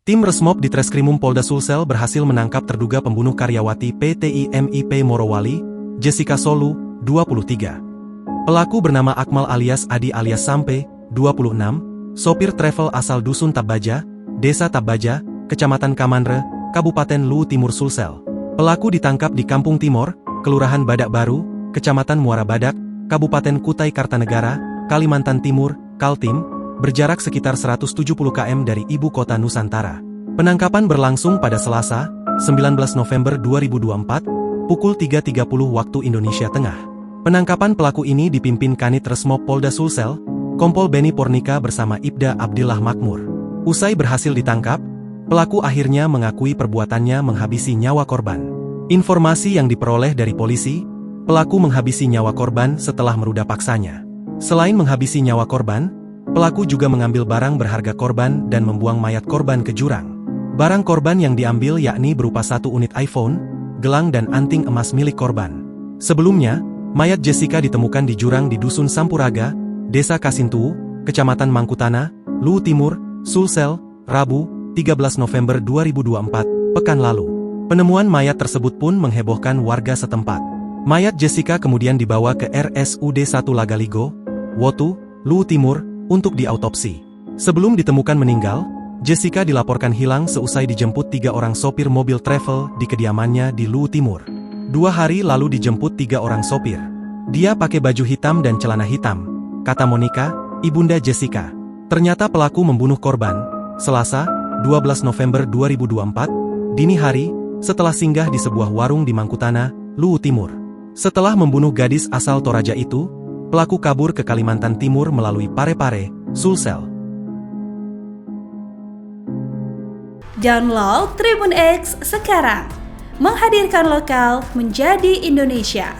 Tim Resmob di Treskrimum Polda Sulsel berhasil menangkap terduga pembunuh karyawati PT IMIP Morowali, Jessica Solu, 23. Pelaku bernama Akmal alias Adi alias Sampe, 26, sopir travel asal Dusun Tabaja, Desa Tabaja, Kecamatan Kamandre, Kabupaten Luwu Timur Sulsel. Pelaku ditangkap di Kampung Timor, Kelurahan Badak Baru, Kecamatan Muara Badak, Kabupaten Kutai Kartanegara, Kalimantan Timur, Kaltim, berjarak sekitar 170 km dari ibu kota Nusantara. Penangkapan berlangsung pada Selasa, 19 November 2024, pukul 3.30 waktu Indonesia Tengah. Penangkapan pelaku ini dipimpin Kanit Resmob Polda Sulsel, Kompol Beni Pornika bersama Ibda Abdillah Makmur. Usai berhasil ditangkap, pelaku akhirnya mengakui perbuatannya menghabisi nyawa korban. Informasi yang diperoleh dari polisi, pelaku menghabisi nyawa korban setelah meruda paksanya. Selain menghabisi nyawa korban, pelaku juga mengambil barang berharga korban dan membuang mayat korban ke jurang. Barang korban yang diambil yakni berupa 1 unit iPhone, gelang dan anting emas milik korban. Sebelumnya, mayat Jessica ditemukan di jurang di Dusun Sampuraga, Desa Kasintuu, Kecamatan Mangkutana, Luwu Timur, Sulsel, Rabu, 13 November 2024, pekan lalu. Penemuan mayat tersebut pun menghebohkan warga setempat. Mayat Jessica kemudian dibawa ke RSUD 1 Lagaligo, Wotu, Luwu Timur, untuk diautopsi. Sebelum ditemukan meninggal, Jessica dilaporkan hilang seusai dijemput 3 orang sopir mobil travel di kediamannya di Luwu Timur. 2 hari lalu dijemput 3 orang sopir. Dia pakai baju hitam dan celana hitam, kata Monica, ibunda Jessica. Ternyata pelaku membunuh korban, Selasa, 12 November 2024, dini hari, setelah singgah di sebuah warung di Mangkutana, Luwu Timur. Setelah membunuh gadis asal Toraja itu, pelaku kabur ke Kalimantan Timur melalui Parepare, Sulsel. Download Tribun X sekarang, menghadirkan lokal menjadi Indonesia.